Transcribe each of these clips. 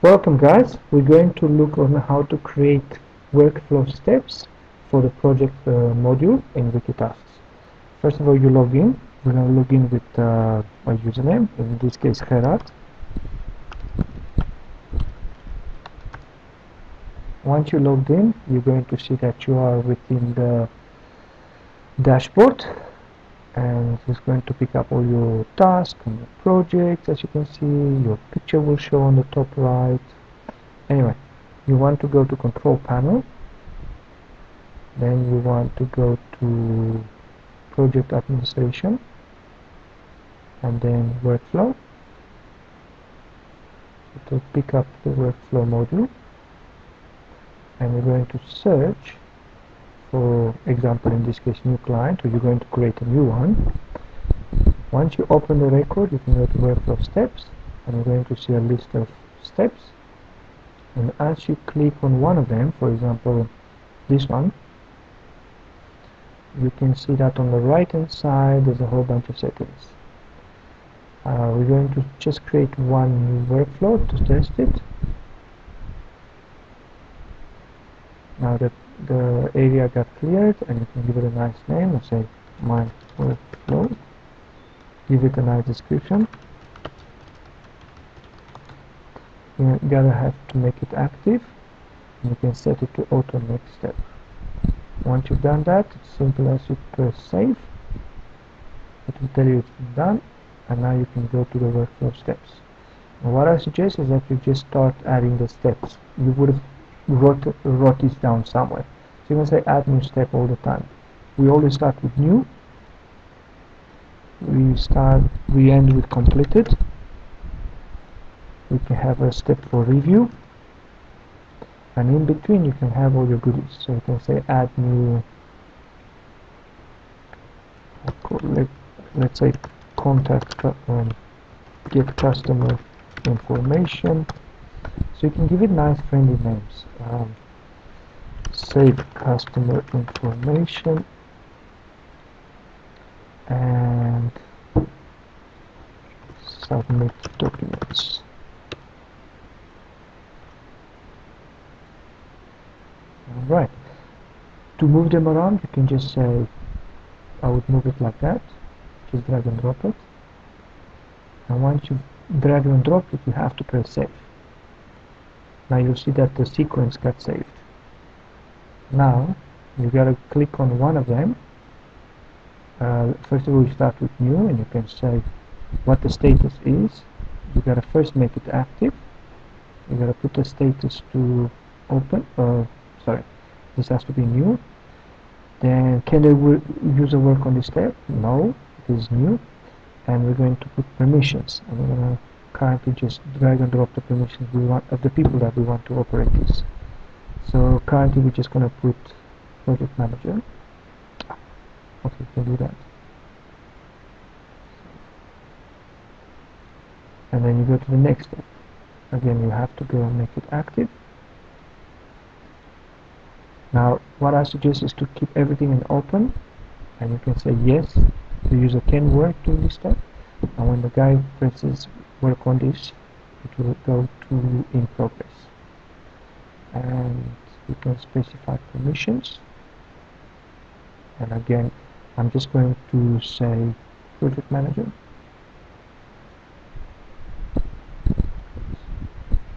Welcome guys, we're going to look on how to create workflow steps for the project module in Wikitasks. First of all, you log in. We're going to log in with my username, in this case Gerard. Once you're logged in, you're going to see that you are within the dashboard, and it's going to pick up all your tasks and your projects. As you can see, your picture will show on the top right. Anyway, you want to go to control panel, then you want to go to project administration and then workflow. It will pick up the workflow module, and we're going to search for example, in this case new client, or you're going to create a new one. Once you open the record, you can go to workflow steps, and you're going to see a list of steps, and as you click on one of them, for example this one, you can see that on the right hand side there's a whole bunch of settings. We're going to just create one new workflow to test it. Now that the area got cleared, and you can give it a nice name and say my workflow. Give it a nice description. You're gonna have to make it active, and you can set it to auto next step. Once you've done that, it's simple as you press save. It will tell you it's been done, and now you can go to the workflow steps. And what I suggest is that you just start adding the steps. You would have wrote this down somewhere. So you can say add new step all the time. We always start with new. We end with completed. We can have a step for review, and in between you can have all your goodies. So you can say add new, let's say contact, get customer information. So you can give it nice friendly names. Save customer information, and submit documents. Alright, to move them around, you can just say, I would move it like that, just drag and drop it, and once you drag and drop it, you have to press save. Now you'll see that the sequence got saved. Now you gotta click on one of them. First of all, you start with new, and you can say what the status is. You gotta first make it active. You gotta put the status to open. Sorry, this has to be new. Then can the user work on this step? No, it is new. And we're going to put permissions, and we're going to currently just drag and drop the permissions we want of the people that we want to operate this. So currently we're just going to put project manager. Okay, we can do that. And then you go to the next step. Again, you have to go and make it active. Now what I suggest is to keep everything in open, and you can say yes, the user can work during this step, and when the guy presses work on this, it will go to in progress. And you can specify permissions, and again I'm just going to say project manager,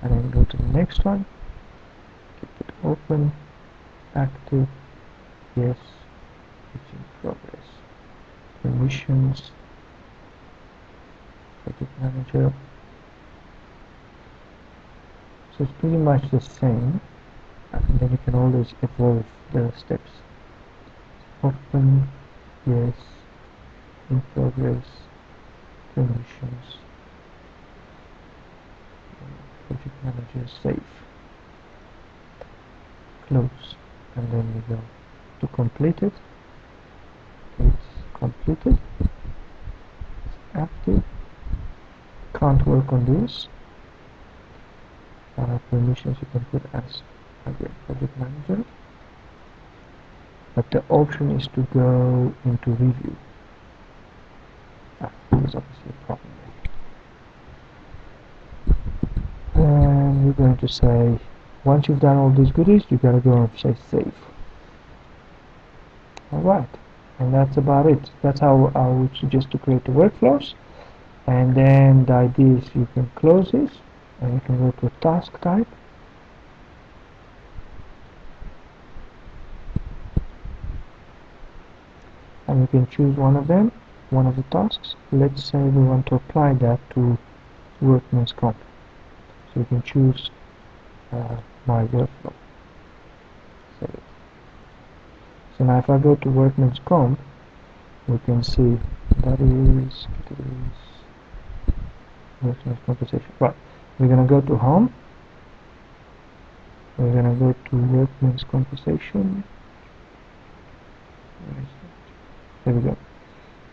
and then go to the next one, keep it open, active, yes, it's in progress, permissions, project manager. So it's pretty much the same, and then you can always evolve the steps. Open, yes, in progress, permissions, project manager, save, close, and then we go to completed. It's completed, it's active, can't work on this. Permissions you can put as again project manager, but the option is to go into review. There's obviously a problem there. And we're going to say, once you've done all these goodies, you gotta go and say save. Alright, and that's about it. That's how I would suggest to create the workflows. And then the idea is you can close this and you can go to a task type. And you can choose one of them, one of the tasks. Let's say we want to apply that to workman's comp. So you can choose my workflow. Save it. So now if I go to workman's comp, we can see that is workman's compensation. Right, we're going to go to home. We're going to go to workman's compensation. There we go.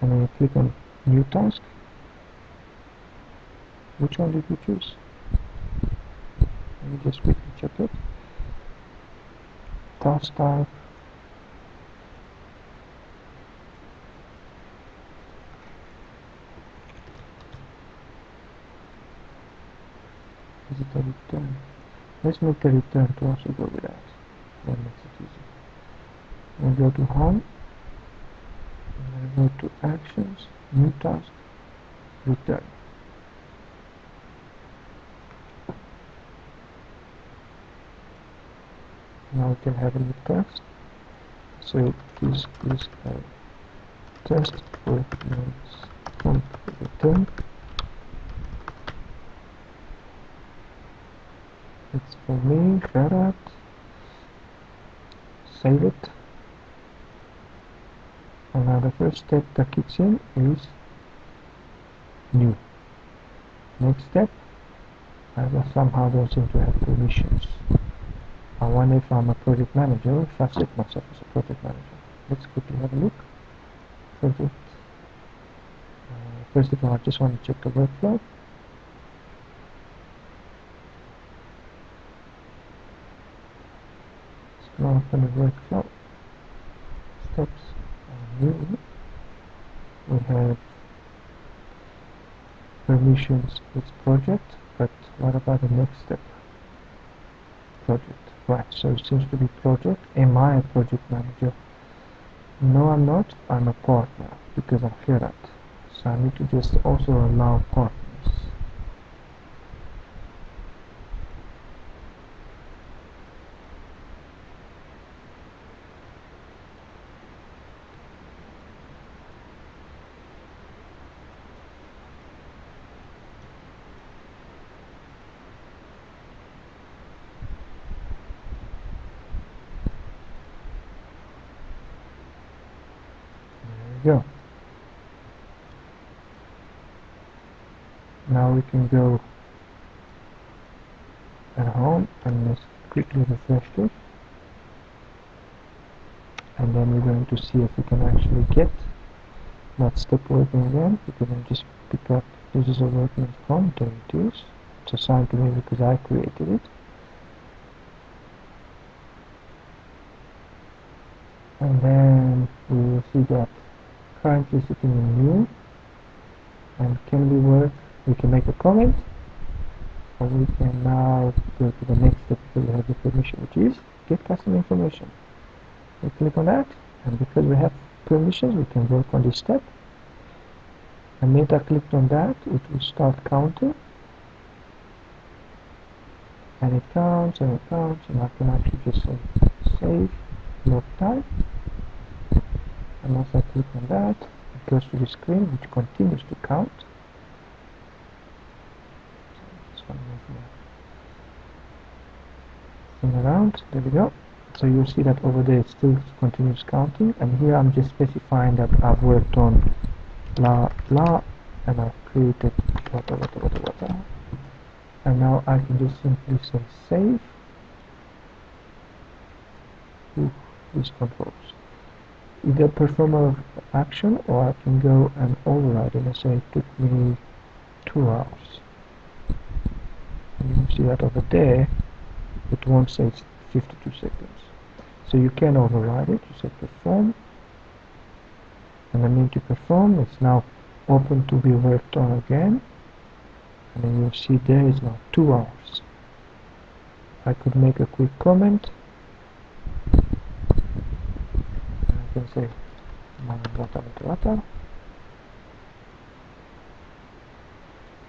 And then you click on new task. Which one did you choose? Let me just quickly check it. Task type. Is it a return? Let's make the return to also go with that. That makes it easy. We'll go to home. We'll go to actions, new task, return. Now we can have a new test. So please have test for return. It's for me, Ferrat. Save it. And now the first step that kicks in is new. Next step, I somehow don't seem to have permissions. I wonder if I'm a project manager, if I've set myself as a project manager. Let's quickly have a look. Project. First of all, I just want to check the workflow. Let's go open the workflow. Steps are new. We have permissions with project, but what about the next step? Project. Right, so it seems to be project. Am I a project manager? No, I'm not. I'm a partner because I'm Ferrat. So I need to just also allow partners. There we go. Now we can go at home and let's quickly refresh this. And then we're going to see if we can actually get that step working again. We can just pick up, this is a workman's comp, there it is. It's assigned to me because I created it. And then we will see that currently sitting in new. And can we work? We can make a comment, or we can now go to the next step because we have the permission, which is get custom information. We click on that, and because we have permissions, we can work on this step. And when I clicked on that, it will start counting, and it counts and it counts, and I can actually just say save, log time. And once I click on that, it goes to the screen which continues to count. Around, there we go. So you'll see that over there it still continues counting, and here I'm just specifying that I've worked on blah blah, and I've created whatever, and now I can just simply say save. These controls either perform an action, or I can go and override it and say it took me 2 hours. And you can see that over there it won't say it's 52 seconds. So you can override it. You say perform, and then to perform, it's now open to be worked on again, and then you'll see there is now 2 hours. I could make a quick comment. I can say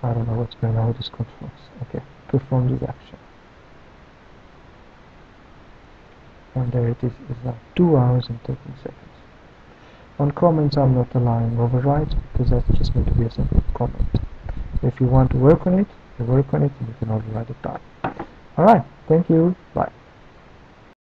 I don't know what's going on with this controls. Okay, perform this action. And there it is. It's now 2 hours and 13 seconds. On comments, I'm not allowing overrides because that's just going to be a simple comment. If you want to work on it, you work on it and you can override the time. Alright, thank you. Bye.